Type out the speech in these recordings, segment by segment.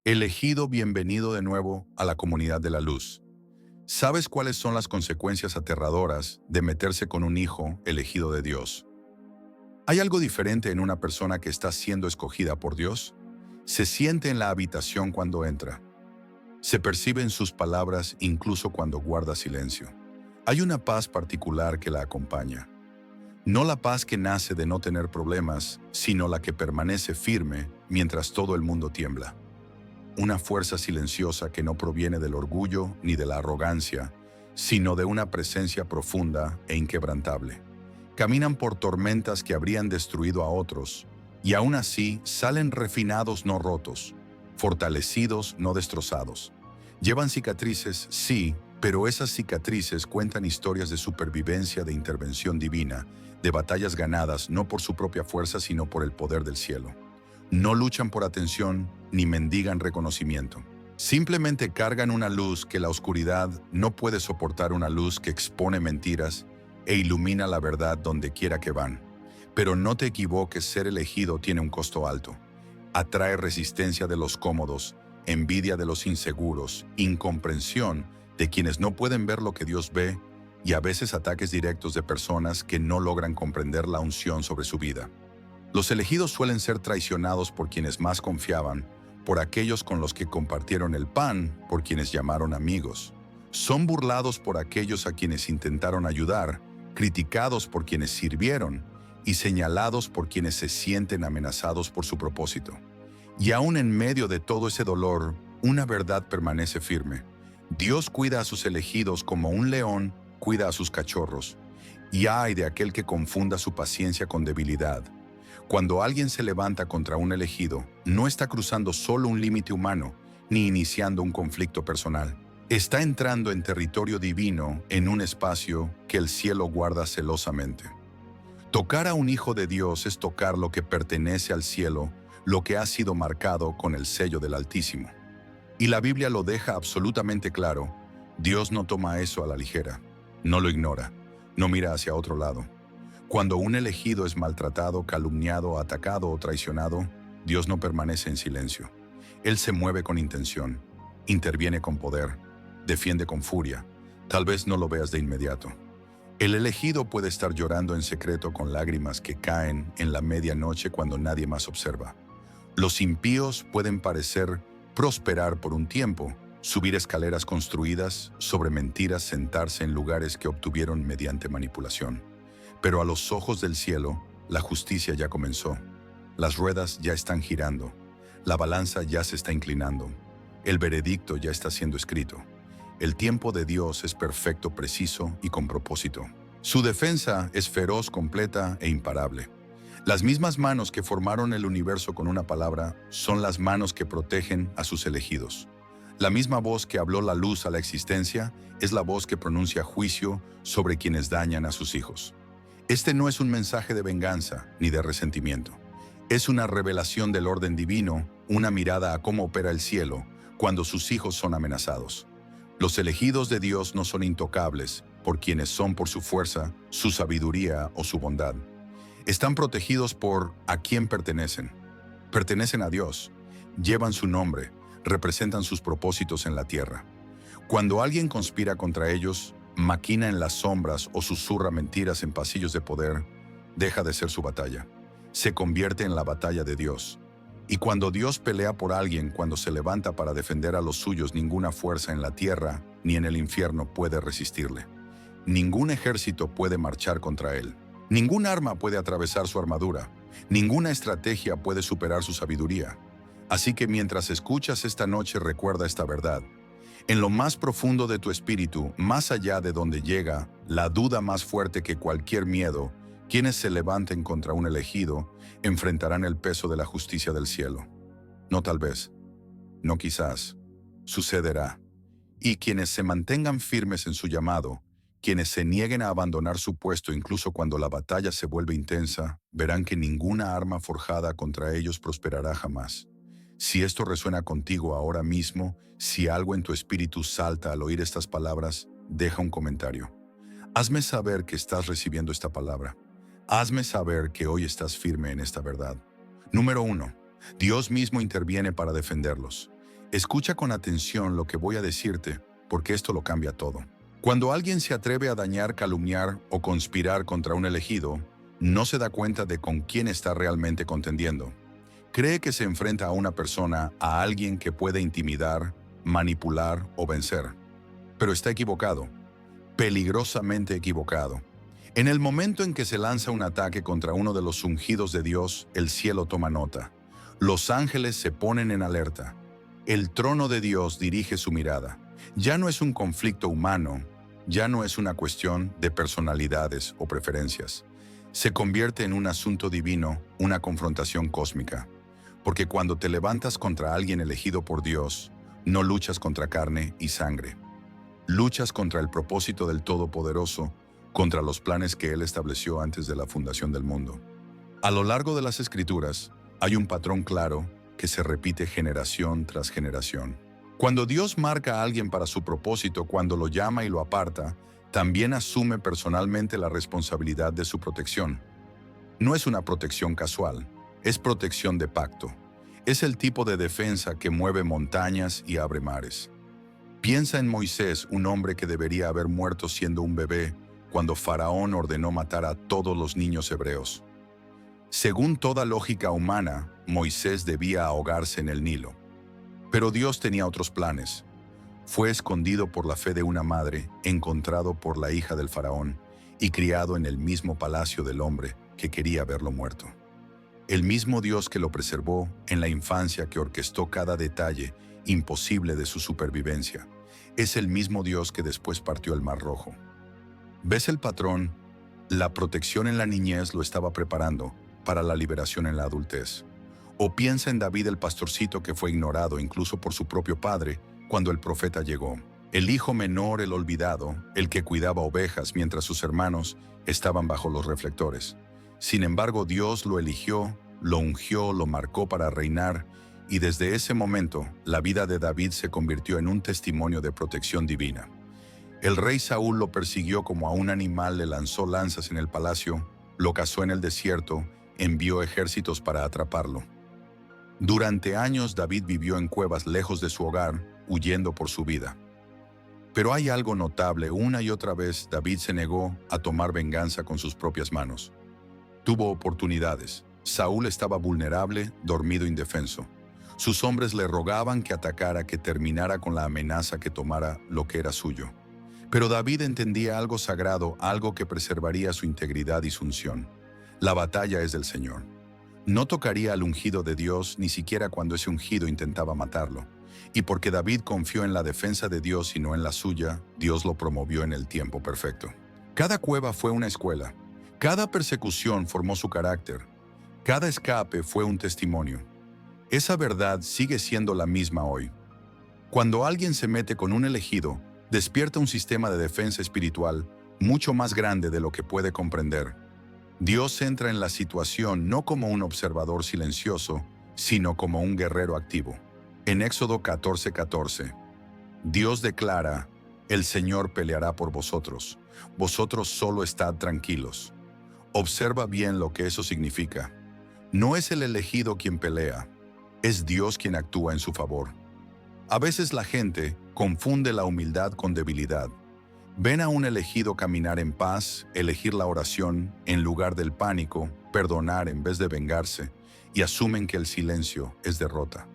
Elegido, bienvenido de nuevo a la comunidad de la luz. ¿Sabes cuáles son las consecuencias aterradoras de meterse con un hijo elegido de Dios? ¿Hay algo diferente en una persona que está siendo escogida por Dios? Se siente en la habitación cuando entra. Se percibe en sus palabras incluso cuando guarda silencio. Hay una paz particular que la acompaña. No la paz que nace de no tener problemas, sino la que permanece firme mientras todo el mundo tiembla. Una fuerza silenciosa que no proviene del orgullo ni de la arrogancia, sino de una presencia profunda e inquebrantable. Caminan por tormentas que habrían destruido a otros, y aún así salen refinados, no rotos, fortalecidos, no destrozados. Llevan cicatrices, sí, pero esas cicatrices cuentan historias de supervivencia, de intervención divina, de batallas ganadas no por su propia fuerza, sino por el poder del cielo. No luchan por atención ni mendigan reconocimiento. Simplemente cargan una luz que la oscuridad no puede soportar, una luz que expone mentiras e ilumina la verdad donde quiera que van. Pero no te equivoques, ser elegido tiene un costo alto. Atrae resistencia de los cómodos, envidia de los inseguros, incomprensión de quienes no pueden ver lo que Dios ve y a veces ataques directos de personas que no logran comprender la unción sobre su vida. Los elegidos suelen ser traicionados por quienes más confiaban, por aquellos con los que compartieron el pan, por quienes llamaron amigos. Son burlados por aquellos a quienes intentaron ayudar, criticados por quienes sirvieron y señalados por quienes se sienten amenazados por su propósito. Y aún en medio de todo ese dolor, una verdad permanece firme. Dios cuida a sus elegidos como un león cuida a sus cachorros. Y ay de aquel que confunda su paciencia con debilidad. Cuando alguien se levanta contra un elegido, no está cruzando solo un límite humano, ni iniciando un conflicto personal. Está entrando en territorio divino, en un espacio que el cielo guarda celosamente. Tocar a un hijo de Dios es tocar lo que pertenece al cielo, lo que ha sido marcado con el sello del Altísimo. Y la Biblia lo deja absolutamente claro. Dios no toma eso a la ligera, no lo ignora, no mira hacia otro lado. Cuando un elegido es maltratado, calumniado, atacado o traicionado, Dios no permanece en silencio. Él se mueve con intención, interviene con poder, defiende con furia. Tal vez no lo veas de inmediato. El elegido puede estar llorando en secreto con lágrimas que caen en la medianoche cuando nadie más observa. Los impíos pueden parecer prosperar por un tiempo, subir escaleras construidas sobre mentiras, sentarse en lugares que obtuvieron mediante manipulación. Pero a los ojos del cielo, la justicia ya comenzó. Las ruedas ya están girando. La balanza ya se está inclinando. El veredicto ya está siendo escrito. El tiempo de Dios es perfecto, preciso y con propósito. Su defensa es feroz, completa e imparable. Las mismas manos que formaron el universo con una palabra son las manos que protegen a sus elegidos. La misma voz que habló la luz a la existencia es la voz que pronuncia juicio sobre quienes dañan a sus hijos. Este no es un mensaje de venganza ni de resentimiento. Es una revelación del orden divino, una mirada a cómo opera el cielo cuando sus hijos son amenazados. Los elegidos de Dios no son intocables por quienes son por su fuerza, su sabiduría o su bondad. Están protegidos por a quién pertenecen. Pertenecen a Dios, llevan su nombre, representan sus propósitos en la tierra. Cuando alguien conspira contra ellos, maquina en las sombras o susurra mentiras en pasillos de poder, deja de ser su batalla. Se convierte en la batalla de Dios. Y cuando Dios pelea por alguien, cuando se levanta para defender a los suyos, ninguna fuerza en la tierra ni en el infierno puede resistirle. Ningún ejército puede marchar contra él. Ningún arma puede atravesar su armadura. Ninguna estrategia puede superar su sabiduría. Así que mientras escuchas esta noche, recuerda esta verdad. En lo más profundo de tu espíritu, más allá de donde llega la duda más fuerte que cualquier miedo, quienes se levanten contra un elegido enfrentarán el peso de la justicia del cielo. No tal vez, no quizás, sucederá. Y quienes se mantengan firmes en su llamado, quienes se nieguen a abandonar su puesto incluso cuando la batalla se vuelve intensa, verán que ninguna arma forjada contra ellos prosperará jamás. Si esto resuena contigo ahora mismo, si algo en tu espíritu salta al oír estas palabras, deja un comentario. Hazme saber que estás recibiendo esta palabra. Hazme saber que hoy estás firme en esta verdad. Número 1. Dios mismo interviene para defenderlos. Escucha con atención lo que voy a decirte, porque esto lo cambia todo. Cuando alguien se atreve a dañar, calumniar o conspirar contra un elegido, no se da cuenta de con quién está realmente contendiendo. Cree que se enfrenta a una persona, a alguien que puede intimidar, manipular o vencer. Pero está equivocado, peligrosamente equivocado. En el momento en que se lanza un ataque contra uno de los ungidos de Dios, el cielo toma nota. Los ángeles se ponen en alerta. El trono de Dios dirige su mirada. Ya no es un conflicto humano, ya no es una cuestión de personalidades o preferencias. Se convierte en un asunto divino, una confrontación cósmica. Porque cuando te levantas contra alguien elegido por Dios, no luchas contra carne y sangre. Luchas contra el propósito del Todopoderoso, contra los planes que Él estableció antes de la fundación del mundo. A lo largo de las Escrituras, hay un patrón claro que se repite generación tras generación. Cuando Dios marca a alguien para su propósito, cuando lo llama y lo aparta, también asume personalmente la responsabilidad de su protección. No es una protección casual, es protección de pacto. Es el tipo de defensa que mueve montañas y abre mares. Piensa en Moisés, un hombre que debería haber muerto siendo un bebé, cuando Faraón ordenó matar a todos los niños hebreos. Según toda lógica humana, Moisés debía ahogarse en el Nilo. Pero Dios tenía otros planes. Fue escondido por la fe de una madre, encontrado por la hija del faraón y criado en el mismo palacio del hombre que quería verlo muerto. El mismo Dios que lo preservó en la infancia, que orquestó cada detalle imposible de su supervivencia, es el mismo Dios que después partió el Mar Rojo. ¿Ves el patrón? La protección en la niñez lo estaba preparando para la liberación en la adultez. O piensa en David, el pastorcito que fue ignorado incluso por su propio padre cuando el profeta llegó. El hijo menor, el olvidado, el que cuidaba ovejas mientras sus hermanos estaban bajo los reflectores. Sin embargo, Dios lo eligió, lo ungió, lo marcó para reinar, y desde ese momento la vida de David se convirtió en un testimonio de protección divina. El rey Saúl lo persiguió como a un animal, le lanzó lanzas en el palacio, lo cazó en el desierto, envió ejércitos para atraparlo. Durante años David vivió en cuevas lejos de su hogar, huyendo por su vida. Pero hay algo notable: una y otra vez David se negó a tomar venganza con sus propias manos. Tuvo oportunidades. Saúl estaba vulnerable, dormido, indefenso. Sus hombres le rogaban que atacara, que terminara con la amenaza, que tomara lo que era suyo. Pero David entendía algo sagrado, algo que preservaría su integridad y su unción. La batalla es del Señor. No tocaría al ungido de Dios, ni siquiera cuando ese ungido intentaba matarlo. Y porque David confió en la defensa de Dios y no en la suya, Dios lo promovió en el tiempo perfecto. Cada cueva fue una escuela. Cada persecución formó su carácter. Cada escape fue un testimonio. Esa verdad sigue siendo la misma hoy. Cuando alguien se mete con un elegido, despierta un sistema de defensa espiritual mucho más grande de lo que puede comprender. Dios entra en la situación no como un observador silencioso, sino como un guerrero activo. En Éxodo 14:14, Dios declara: el Señor peleará por vosotros. Vosotros solo estad tranquilos. Observa bien lo que eso significa. No es el elegido quien pelea, es Dios quien actúa en su favor. A veces la gente confunde la humildad con debilidad. Ven a un elegido caminar en paz, elegir la oración en lugar del pánico, perdonar en vez de vengarse, y asumen que el silencio es derrota.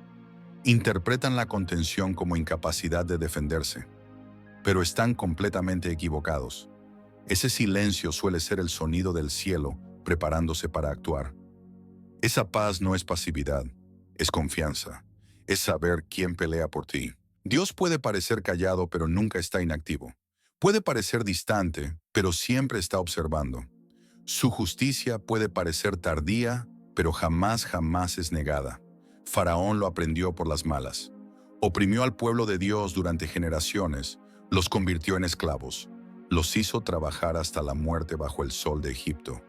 Interpretan la contención como incapacidad de defenderse, pero están completamente equivocados. Ese silencio suele ser el sonido del cielo preparándose para actuar. Esa paz no es pasividad, es confianza, es saber quién pelea por ti. Dios puede parecer callado, pero nunca está inactivo. Puede parecer distante, pero siempre está observando. Su justicia puede parecer tardía, pero jamás es negada. Faraón lo aprendió por las malas. Oprimió al pueblo de Dios durante generaciones, los convirtió en esclavos, los hizo trabajar hasta la muerte bajo el sol de Egipto.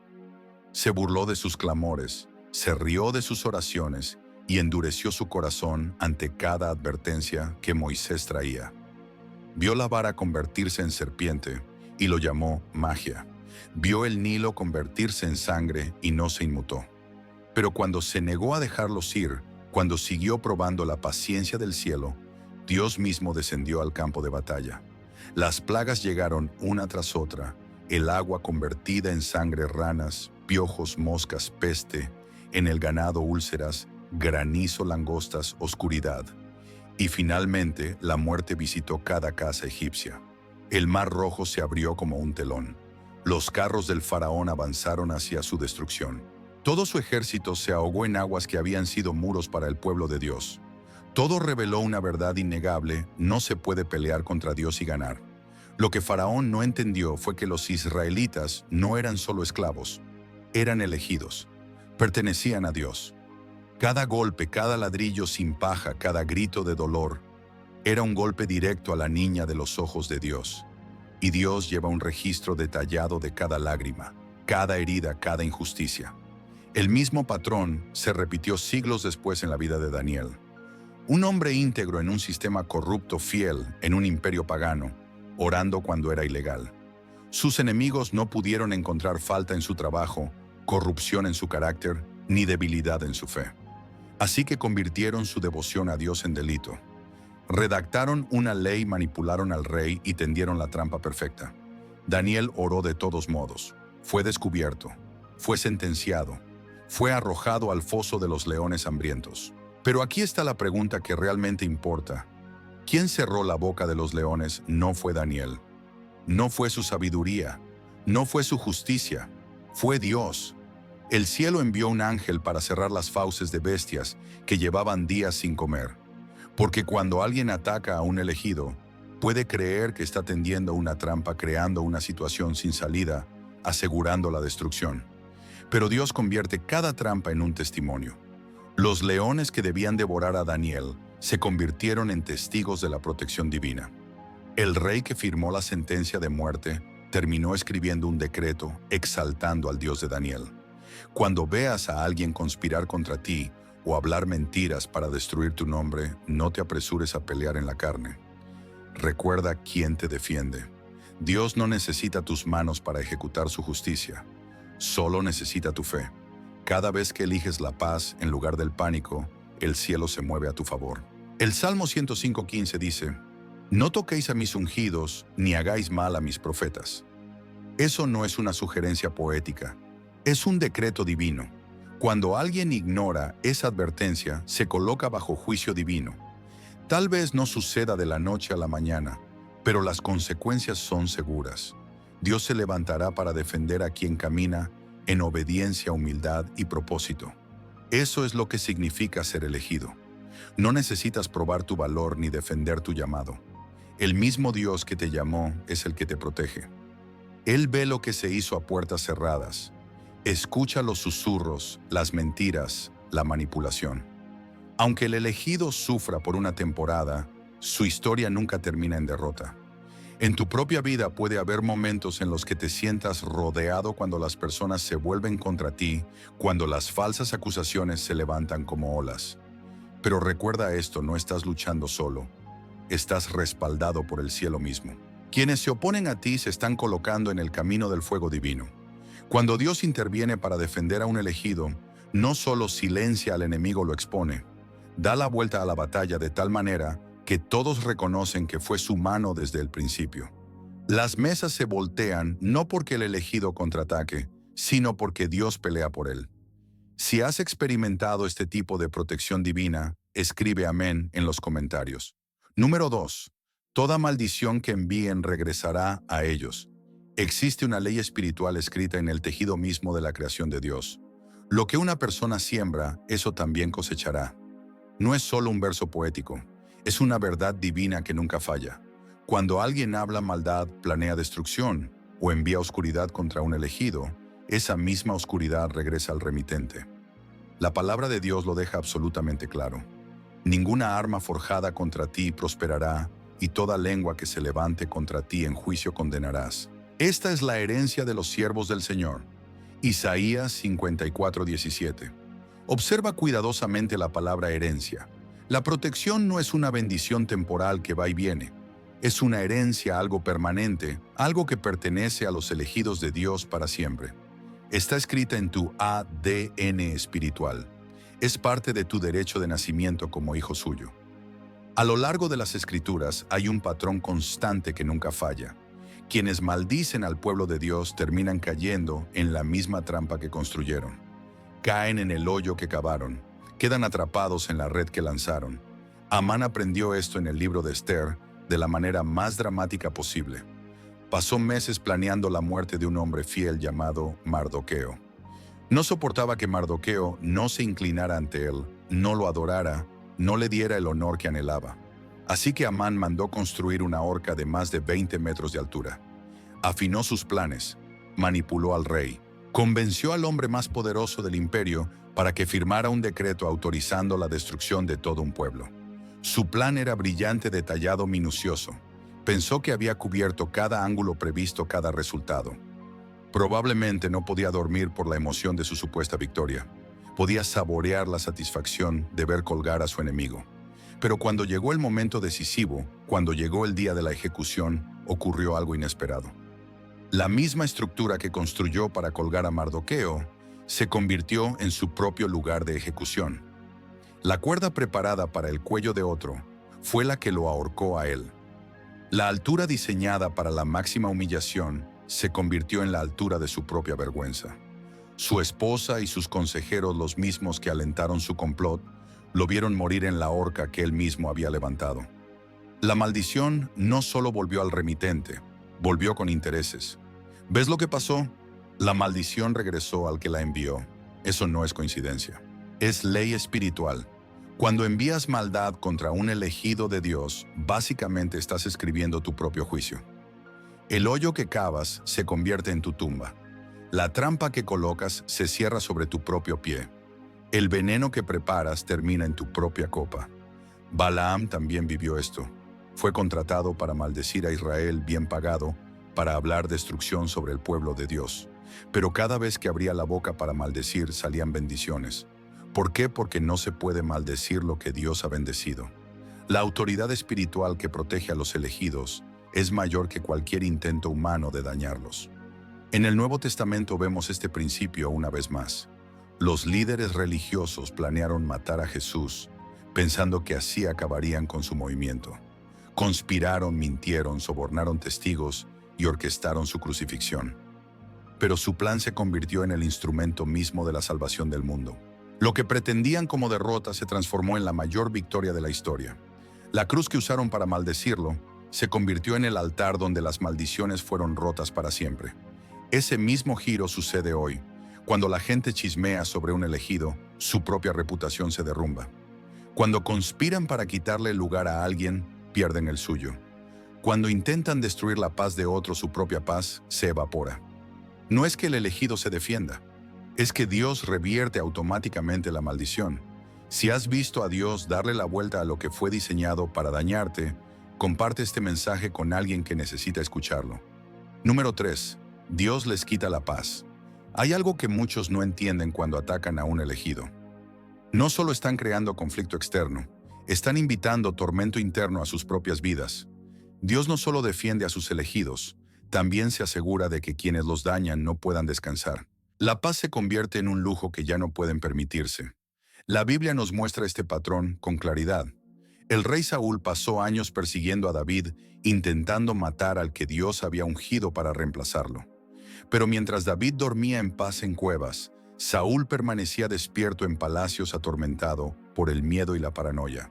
Se burló de sus clamores, se rió de sus oraciones y endureció su corazón ante cada advertencia que Moisés traía. Vio la vara convertirse en serpiente y lo llamó magia. Vio el Nilo convertirse en sangre y no se inmutó. Pero cuando se negó a dejarlos ir, Cuando siguió probando la paciencia del cielo, Dios mismo descendió al campo de batalla. Las plagas llegaron una tras otra, el agua convertida en sangre, ranas, piojos, moscas, peste, en el ganado úlceras, granizo, langostas, oscuridad. Y finalmente la muerte visitó cada casa egipcia. El mar rojo se abrió como un telón. Los carros del faraón avanzaron hacia su destrucción. Todo su ejército se ahogó en aguas que habían sido muros para el pueblo de Dios. Todo reveló una verdad innegable: no se puede pelear contra Dios y ganar. Lo que Faraón no entendió fue que los israelitas no eran solo esclavos, eran elegidos, pertenecían a Dios. Cada golpe, cada ladrillo sin paja, cada grito de dolor, era un golpe directo a la niña de los ojos de Dios. Y Dios lleva un registro detallado de cada lágrima, cada herida, cada injusticia. El mismo patrón se repitió siglos después en la vida de Daniel. Un hombre íntegro en un sistema corrupto, fiel en un imperio pagano, orando cuando era ilegal. Sus enemigos no pudieron encontrar falta en su trabajo, corrupción en su carácter, ni debilidad en su fe. Así que convirtieron su devoción a Dios en delito. Redactaron una ley, manipularon al rey y tendieron la trampa perfecta. Daniel oró de todos modos. Fue descubierto, fue sentenciado, fue arrojado al foso de los leones hambrientos. Pero aquí está la pregunta que realmente importa. ¿Quién cerró la boca de los leones? No fue Daniel. No fue su sabiduría. No fue su justicia. Fue Dios. El cielo envió un ángel para cerrar las fauces de bestias que llevaban días sin comer. Porque cuando alguien ataca a un elegido, puede creer que está tendiendo una trampa, creando una situación sin salida, asegurando la destrucción. Pero Dios convierte cada trampa en un testimonio. Los leones que debían devorar a Daniel se convirtieron en testigos de la protección divina. El rey que firmó la sentencia de muerte terminó escribiendo un decreto exaltando al Dios de Daniel. Cuando veas a alguien conspirar contra ti o hablar mentiras para destruir tu nombre, no te apresures a pelear en la carne. Recuerda quién te defiende. Dios no necesita tus manos para ejecutar su justicia, solo necesita tu fe. Cada vez que eliges la paz en lugar del pánico, el cielo se mueve a tu favor. El Salmo 105:15 dice: «No toquéis a mis ungidos, ni hagáis mal a mis profetas». Eso no es una sugerencia poética, es un decreto divino. Cuando alguien ignora esa advertencia, se coloca bajo juicio divino. Tal vez no suceda de la noche a la mañana, pero las consecuencias son seguras. Dios se levantará para defender a quien camina en obediencia, humildad y propósito. Eso es lo que significa ser elegido. No necesitas probar tu valor ni defender tu llamado. El mismo Dios que te llamó es el que te protege. Él ve lo que se hizo a puertas cerradas. Escucha los susurros, las mentiras, la manipulación. Aunque el elegido sufra por una temporada, su historia nunca termina en derrota. En tu propia vida puede haber momentos en los que te sientas rodeado cuando las personas se vuelven contra ti, cuando las falsas acusaciones se levantan como olas. Pero recuerda esto, no estás luchando solo, estás respaldado por el cielo mismo. Quienes se oponen a ti se están colocando en el camino del fuego divino. Cuando Dios interviene para defender a un elegido, no solo silencia al enemigo, lo expone, da la vuelta a la batalla de tal manera que todos reconocen que fue su mano desde el principio. Las mesas se voltean no porque el elegido contraataque, sino porque Dios pelea por él. Si has experimentado este tipo de protección divina, escribe amén en los comentarios. Número 2. Toda maldición que envíen regresará a ellos. Existe una ley espiritual escrita en el tejido mismo de la creación de Dios. Lo que una persona siembra, eso también cosechará. No es solo un verso poético, es una verdad divina que nunca falla. Cuando alguien habla maldad, planea destrucción o envía oscuridad contra un elegido, esa misma oscuridad regresa al remitente. La palabra de Dios lo deja absolutamente claro. Ninguna arma forjada contra ti prosperará, y toda lengua que se levante contra ti en juicio condenarás. Esta es la herencia de los siervos del Señor. Isaías 54:17. Observa cuidadosamente la palabra herencia. La protección no es una bendición temporal que va y viene. Es una herencia, algo permanente, algo que pertenece a los elegidos de Dios para siempre. Está escrita en tu ADN espiritual. Es parte de tu derecho de nacimiento como hijo suyo. A lo largo de las Escrituras hay un patrón constante que nunca falla. Quienes maldicen al pueblo de Dios terminan cayendo en la misma trampa que construyeron. Caen en el hoyo que cavaron, quedan atrapados en la red que lanzaron. Amán aprendió esto en el libro de Esther de la manera más dramática posible. Pasó meses planeando la muerte de un hombre fiel llamado Mardoqueo. No soportaba que Mardoqueo no se inclinara ante él, no lo adorara, no le diera el honor que anhelaba. Así que Amán mandó construir una horca de más de 20 metros de altura. Afinó sus planes, manipuló al rey, convenció al hombre más poderoso del imperio para que firmara un decreto autorizando la destrucción de todo un pueblo. Su plan era brillante, detallado, minucioso. Pensó que había cubierto cada ángulo, previsto cada resultado. Probablemente no podía dormir por la emoción de su supuesta victoria. Podía saborear la satisfacción de ver colgar a su enemigo. Pero cuando llegó el momento decisivo, cuando llegó el día de la ejecución, ocurrió algo inesperado. La misma estructura que construyó para colgar a Mardoqueo se convirtió en su propio lugar de ejecución. La cuerda preparada para el cuello de otro fue la que lo ahorcó a él. La altura diseñada para la máxima humillación se convirtió en la altura de su propia vergüenza. Su esposa y sus consejeros, los mismos que alentaron su complot, lo vieron morir en la horca que él mismo había levantado. La maldición no solo volvió al remitente, volvió con intereses. ¿Ves lo que pasó? La maldición regresó al que la envió. Eso no es coincidencia. Es ley espiritual. Cuando envías maldad contra un elegido de Dios, básicamente estás escribiendo tu propio juicio. El hoyo que cavas se convierte en tu tumba. La trampa que colocas se cierra sobre tu propio pie. El veneno que preparas termina en tu propia copa. Balaam también vivió esto. Fue contratado para maldecir a Israel, bien pagado, para hablar destrucción sobre el pueblo de Dios. Pero cada vez que abría la boca para maldecir, salían bendiciones. ¿Por qué? Porque no se puede maldecir lo que Dios ha bendecido. La autoridad espiritual que protege a los elegidos es mayor que cualquier intento humano de dañarlos. En el Nuevo Testamento vemos este principio una vez más. Los líderes religiosos planearon matar a Jesús, pensando que así acabarían con su movimiento. Conspiraron, mintieron, sobornaron testigos y orquestaron su crucifixión. Pero su plan se convirtió en el instrumento mismo de la salvación del mundo. Lo que pretendían como derrota se transformó en la mayor victoria de la historia. La cruz que usaron para maldecirlo se convirtió en el altar donde las maldiciones fueron rotas para siempre. Ese mismo giro sucede hoy. Cuando la gente chismea sobre un elegido, su propia reputación se derrumba. Cuando conspiran para quitarle el lugar a alguien, pierden el suyo. Cuando intentan destruir la paz de otro, su propia paz se evapora. No es que el elegido se defienda, es que Dios revierte automáticamente la maldición. Si has visto a Dios darle la vuelta a lo que fue diseñado para dañarte, comparte este mensaje con alguien que necesita escucharlo. Número 3. Dios les quita la paz. Hay algo que muchos no entienden cuando atacan a un elegido. No solo están creando conflicto externo, están invitando tormento interno a sus propias vidas. Dios no solo defiende a sus elegidos, también se asegura de que quienes los dañan no puedan descansar. La paz se convierte en un lujo que ya no pueden permitirse. La Biblia nos muestra este patrón con claridad. El rey Saúl pasó años persiguiendo a David, intentando matar al que Dios había ungido para reemplazarlo. Pero mientras David dormía en paz en cuevas, Saúl permanecía despierto en palacios, atormentado por el miedo y la paranoia.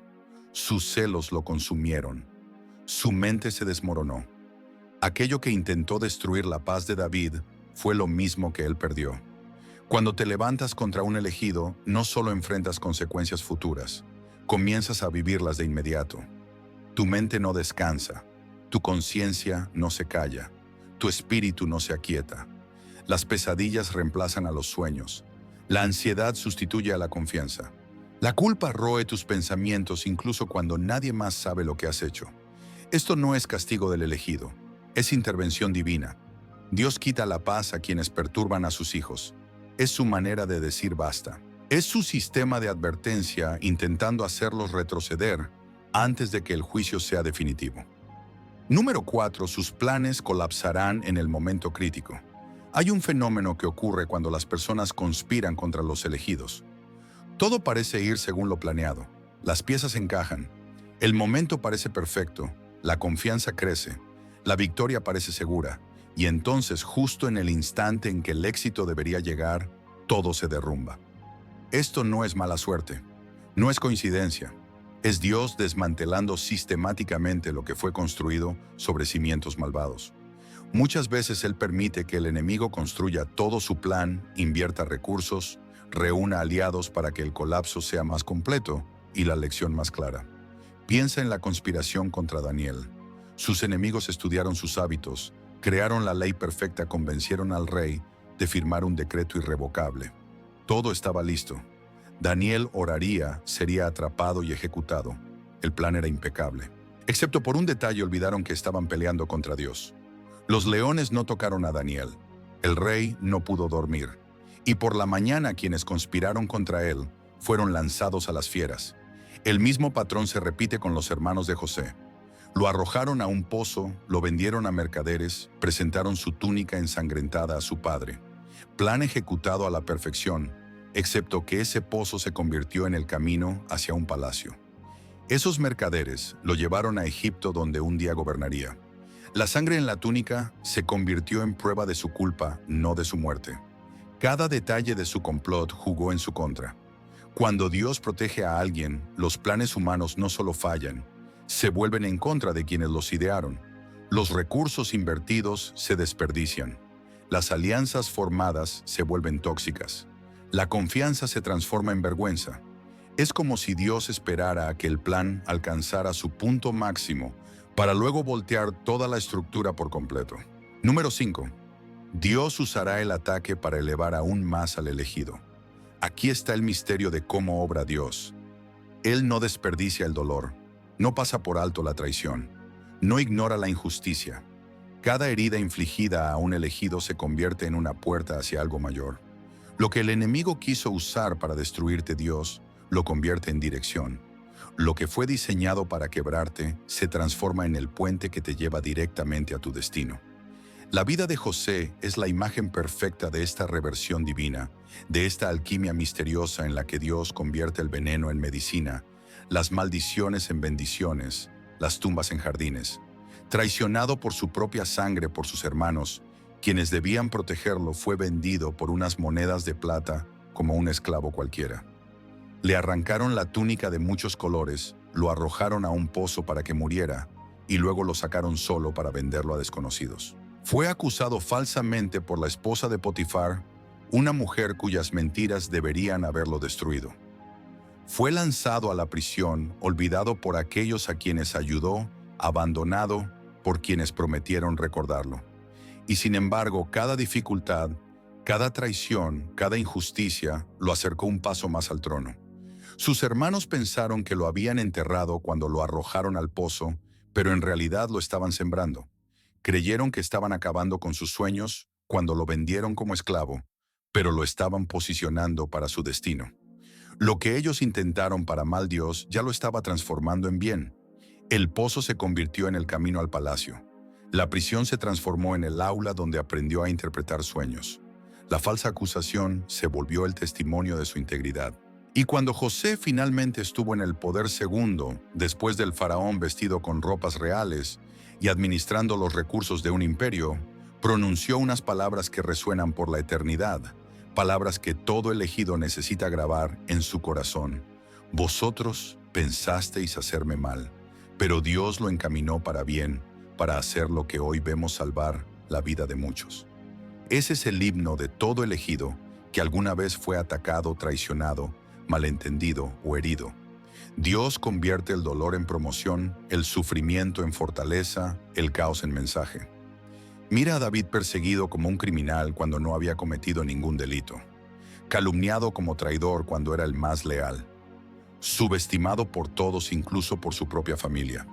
Sus celos lo consumieron. Su mente se desmoronó. Aquello que intentó destruir la paz de David fue lo mismo que él perdió. Cuando te levantas contra un elegido, no solo enfrentas consecuencias futuras, comienzas a vivirlas de inmediato. Tu mente no descansa, tu conciencia no se calla, tu espíritu no se aquieta. Las pesadillas reemplazan a los sueños, la ansiedad sustituye a la confianza. La culpa roe tus pensamientos incluso cuando nadie más sabe lo que has hecho. Esto no es castigo del elegido, es intervención divina. Dios quita la paz a quienes perturban a sus hijos. Es su manera de decir basta. Es su sistema de advertencia intentando hacerlos retroceder antes de que el juicio sea definitivo. Número 4. Sus planes colapsarán en el momento crítico. Hay un fenómeno que ocurre cuando las personas conspiran contra los elegidos. Todo parece ir según lo planeado. Las piezas encajan. El momento parece perfecto. La confianza crece. La victoria parece segura. Y entonces, justo en el instante en que el éxito debería llegar, todo se derrumba. Esto no es mala suerte. No es coincidencia. Es Dios desmantelando sistemáticamente lo que fue construido sobre cimientos malvados. Muchas veces Él permite que el enemigo construya todo su plan, invierta recursos, reúna aliados para que el colapso sea más completo y la lección más clara. Piensa en la conspiración contra Daniel. Sus enemigos estudiaron sus hábitos, crearon la ley perfecta, convencieron al rey de firmar un decreto irrevocable. Todo estaba listo. Daniel oraría, sería atrapado y ejecutado. El plan era impecable. Excepto por un detalle, olvidaron que estaban peleando contra Dios. Los leones no tocaron a Daniel. El rey no pudo dormir. Y por la mañana quienes conspiraron contra él fueron lanzados a las fieras. El mismo patrón se repite con los hermanos de José. Lo arrojaron a un pozo, lo vendieron a mercaderes, presentaron su túnica ensangrentada a su padre. Plan ejecutado a la perfección, excepto que ese pozo se convirtió en el camino hacia un palacio. Esos mercaderes lo llevaron a Egipto, donde un día gobernaría. La sangre en la túnica se convirtió en prueba de su culpa, no de su muerte. Cada detalle de su complot jugó en su contra. Cuando Dios protege a alguien, los planes humanos no solo fallan, se vuelven en contra de quienes los idearon. Los recursos invertidos se desperdician. Las alianzas formadas se vuelven tóxicas. La confianza se transforma en vergüenza. Es como si Dios esperara a que el plan alcanzara su punto máximo para luego voltear toda la estructura por completo. Número 5. Dios usará el ataque para elevar aún más al elegido. Aquí está el misterio de cómo obra Dios. Él no desperdicia el dolor, no pasa por alto la traición, no ignora la injusticia. Cada herida infligida a un elegido se convierte en una puerta hacia algo mayor. Lo que el enemigo quiso usar para destruirte, Dios lo convierte en dirección. Lo que fue diseñado para quebrarte se transforma en el puente que te lleva directamente a tu destino. La vida de José es la imagen perfecta de esta reversión divina, de esta alquimia misteriosa en la que Dios convierte el veneno en medicina, las maldiciones en bendiciones, las tumbas en jardines. Traicionado por su propia sangre por sus hermanos, quienes debían protegerlo, fue vendido por unas monedas de plata como un esclavo cualquiera. Le arrancaron la túnica de muchos colores, lo arrojaron a un pozo para que muriera y luego lo sacaron solo para venderlo a desconocidos. Fue acusado falsamente por la esposa de Potifar, una mujer cuyas mentiras deberían haberlo destruido. Fue lanzado a la prisión, olvidado por aquellos a quienes ayudó, abandonado por quienes prometieron recordarlo. Y sin embargo, cada dificultad, cada traición, cada injusticia lo acercó un paso más al trono. Sus hermanos pensaron que lo habían enterrado cuando lo arrojaron al pozo, pero en realidad lo estaban sembrando. Creyeron que estaban acabando con sus sueños cuando lo vendieron como esclavo, pero lo estaban posicionando para su destino. Lo que ellos intentaron para mal, Dios ya lo estaba transformando en bien. El pozo se convirtió en el camino al palacio. La prisión se transformó en el aula donde aprendió a interpretar sueños. La falsa acusación se volvió el testimonio de su integridad. Y cuando José finalmente estuvo en el poder segundo, después del faraón vestido con ropas reales y administrando los recursos de un imperio, pronunció unas palabras que resuenan por la eternidad, palabras que todo elegido necesita grabar en su corazón. Vosotros pensasteis hacerme mal, pero Dios lo encaminó para bien, para hacer lo que hoy vemos salvar la vida de muchos. Ese es el himno de todo elegido que alguna vez fue atacado, traicionado, malentendido o herido. Dios convierte el dolor en promoción, el sufrimiento en fortaleza, el caos en mensaje. Mira a David perseguido como un criminal cuando no había cometido ningún delito, calumniado como traidor cuando era el más leal, subestimado por todos, incluso por su propia familia.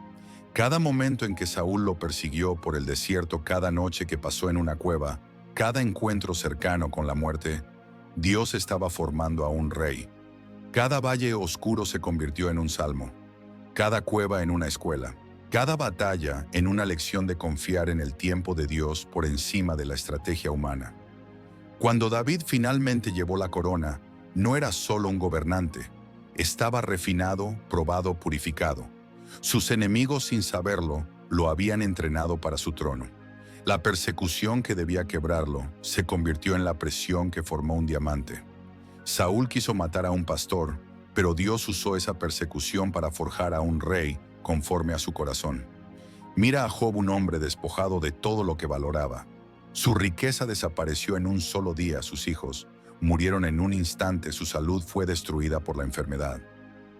Cada momento en que Saúl lo persiguió por el desierto, cada noche que pasó en una cueva, cada encuentro cercano con la muerte, Dios estaba formando a un rey. Cada valle oscuro se convirtió en un salmo, cada cueva en una escuela, cada batalla en una lección de confiar en el tiempo de Dios por encima de la estrategia humana. Cuando David finalmente llevó la corona, No era solo un gobernante, estaba refinado, probado, purificado. Sus enemigos, sin saberlo, lo habían entrenado para su trono. La persecución que debía quebrarlo se convirtió en la presión que formó un diamante. Saúl quiso matar a un pastor, pero Dios usó esa persecución para forjar a un rey conforme a su corazón. Mira a Job, un hombre despojado de todo lo que valoraba. Su riqueza desapareció en un solo día, sus hijos murieron en un instante, su salud fue destruida por la enfermedad.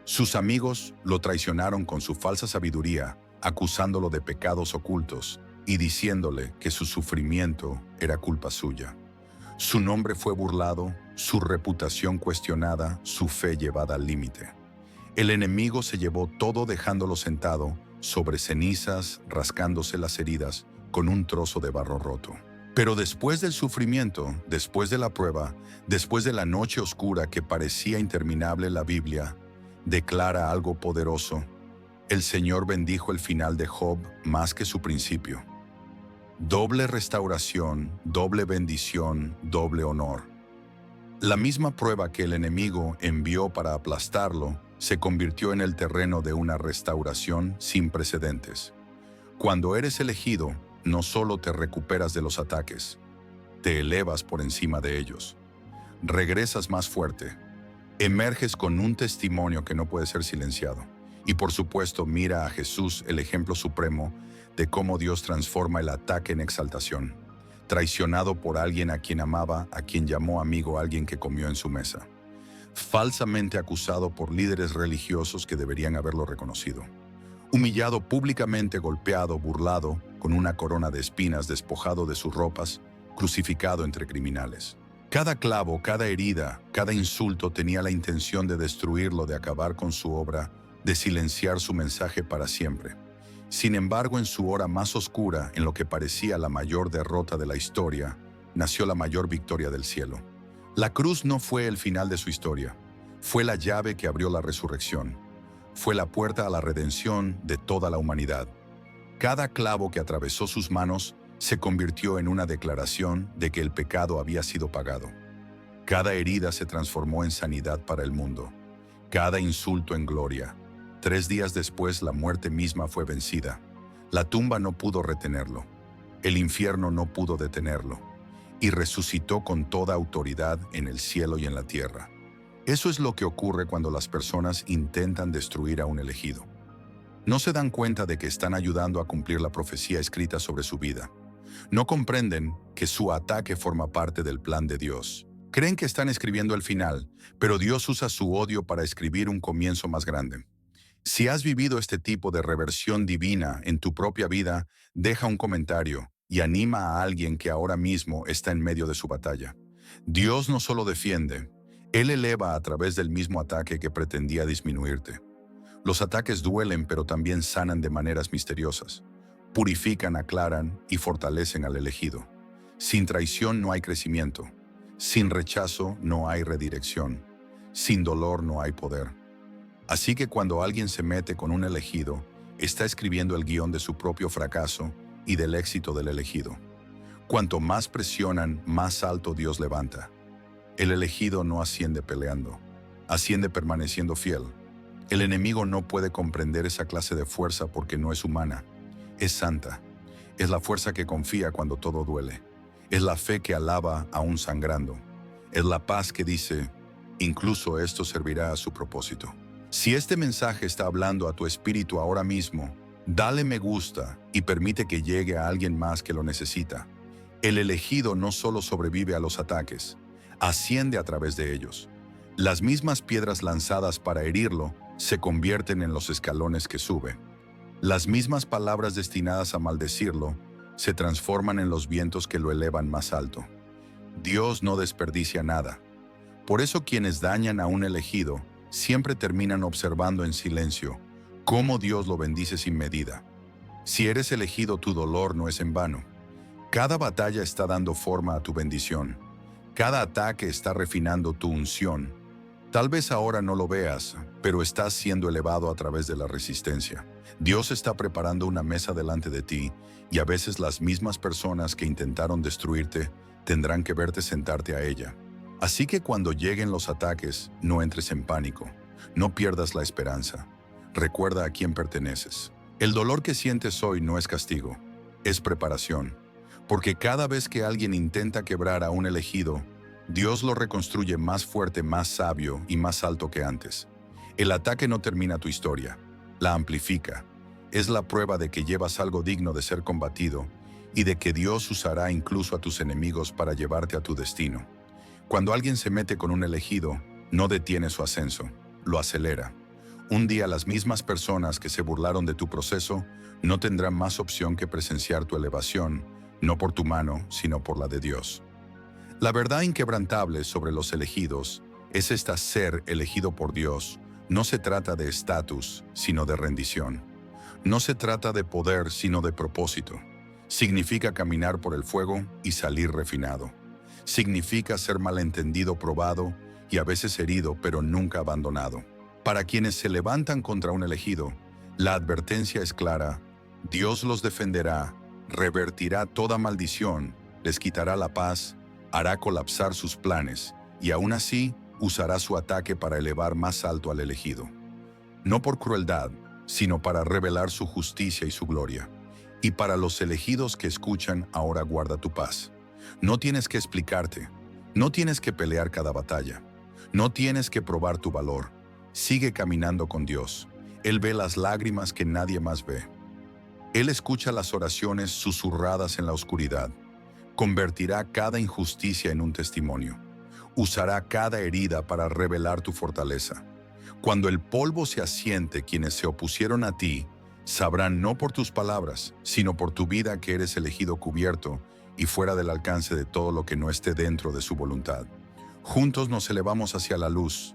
Sus amigos lo traicionaron con su falsa sabiduría, acusándolo de pecados ocultos y diciéndole que su sufrimiento era culpa suya. Su nombre fue burlado, su reputación cuestionada, su fe llevada al límite. El enemigo se llevó todo dejándolo sentado sobre cenizas, rascándose las heridas con un trozo de barro roto. Pero después del sufrimiento, después de la prueba, después de la noche oscura que parecía interminable, la Biblia declara algo poderoso. El Señor bendijo el final de Job más que su principio. Doble restauración, doble bendición, doble honor. La misma prueba que el enemigo envió para aplastarlo se convirtió en el terreno de una restauración sin precedentes. Cuando eres elegido, no solo te recuperas de los ataques, te elevas por encima de ellos. Regresas más fuerte. Emerges con un testimonio que no puede ser silenciado. Y por supuesto, mira a Jesús, el ejemplo supremo de cómo Dios transforma el ataque en exaltación. Traicionado por alguien a quien amaba, a quien llamó amigo, a alguien que comió en su mesa. Falsamente acusado por líderes religiosos que deberían haberlo reconocido. Humillado públicamente, golpeado, burlado, con una corona de espinas, despojado de sus ropas, crucificado entre criminales. Cada clavo, cada herida, cada insulto tenía la intención de destruirlo, de acabar con su obra, de silenciar su mensaje para siempre. Sin embargo, en su hora más oscura, en lo que parecía la mayor derrota de la historia, nació la mayor victoria del cielo. La cruz no fue el final de su historia, fue la llave que abrió la resurrección. Fue la puerta a la redención de toda la humanidad. Cada clavo que atravesó sus manos se convirtió en una declaración de que el pecado había sido pagado. Cada herida se transformó en sanidad para el mundo. Cada insulto en gloria. 3 días después, la muerte misma fue vencida. La tumba no pudo retenerlo. El infierno no pudo detenerlo. Y resucitó con toda autoridad en el cielo y en la tierra. Eso es lo que ocurre cuando las personas intentan destruir a un elegido. No se dan cuenta de que están ayudando a cumplir la profecía escrita sobre su vida. No comprenden que su ataque forma parte del plan de Dios. Creen que están escribiendo el final, pero Dios usa su odio para escribir un comienzo más grande. Si has vivido este tipo de reversión divina en tu propia vida, deja un comentario y anima a alguien que ahora mismo está en medio de su batalla. Dios no solo defiende, Él eleva a través del mismo ataque que pretendía disminuirte. Los ataques duelen, pero también sanan de maneras misteriosas. Purifican, aclaran y fortalecen al elegido. Sin traición no hay crecimiento. Sin rechazo no hay redirección. Sin dolor no hay poder. Así que cuando alguien se mete con un elegido, está escribiendo el guión de su propio fracaso y del éxito del elegido. Cuanto más presionan, más alto Dios levanta. El elegido no asciende peleando, asciende permaneciendo fiel. El enemigo no puede comprender esa clase de fuerza porque no es humana, es santa. Es la fuerza que confía cuando todo duele. Es la fe que alaba aún sangrando. Es la paz que dice, incluso esto servirá a su propósito. Si este mensaje está hablando a tu espíritu ahora mismo, dale me gusta y permite que llegue a alguien más que lo necesita. El elegido no solo sobrevive a los ataques, asciende a través de ellos. Las mismas piedras lanzadas para herirlo se convierten en los escalones que sube. Las mismas palabras destinadas a maldecirlo se transforman en los vientos que lo elevan más alto. Dios no desperdicia nada. Por eso quienes dañan a un elegido siempre terminan observando en silencio cómo Dios lo bendice sin medida. Si eres elegido, tu dolor no es en vano. Cada batalla está dando forma a tu bendición. Cada ataque está refinando tu unción. Tal vez ahora no lo veas, pero estás siendo elevado a través de la resistencia. Dios está preparando una mesa delante de ti, y a veces las mismas personas que intentaron destruirte tendrán que verte sentarte a ella. Así que cuando lleguen los ataques, no entres en pánico, no pierdas la esperanza. Recuerda a quién perteneces. El dolor que sientes hoy no es castigo, es preparación, porque cada vez que alguien intenta quebrar a un elegido, Dios lo reconstruye más fuerte, más sabio y más alto que antes. El ataque no termina tu historia, la amplifica. Es la prueba de que llevas algo digno de ser combatido y de que Dios usará incluso a tus enemigos para llevarte a tu destino. Cuando alguien se mete con un elegido, no detiene su ascenso, lo acelera. Un día las mismas personas que se burlaron de tu proceso no tendrán más opción que presenciar tu elevación, no por tu mano, sino por la de Dios. La verdad inquebrantable sobre los elegidos es esta: ser elegido por Dios no se trata de estatus, sino de rendición. No se trata de poder, sino de propósito. Significa caminar por el fuego y salir refinado. Significa ser malentendido, probado y a veces herido, pero nunca abandonado. Para quienes se levantan contra un elegido, la advertencia es clara: Dios los defenderá, revertirá toda maldición, les quitará la paz, hará colapsar sus planes y aún así usará su ataque para elevar más alto al elegido. No por crueldad, sino para revelar su justicia y su gloria. Y para los elegidos que escuchan, ahora guarda tu paz. No tienes que explicarte, no tienes que pelear cada batalla, no tienes que probar tu valor. Sigue caminando con Dios. Él ve las lágrimas que nadie más ve. Él escucha las oraciones susurradas en la oscuridad. Convertirá cada injusticia en un testimonio. Usará cada herida para revelar tu fortaleza. Cuando el polvo se asiente, quienes se opusieron a ti sabrán no por tus palabras, sino por tu vida que eres elegido, cubierto y fuera del alcance de todo lo que no esté dentro de su voluntad. Juntos nos elevamos hacia la luz,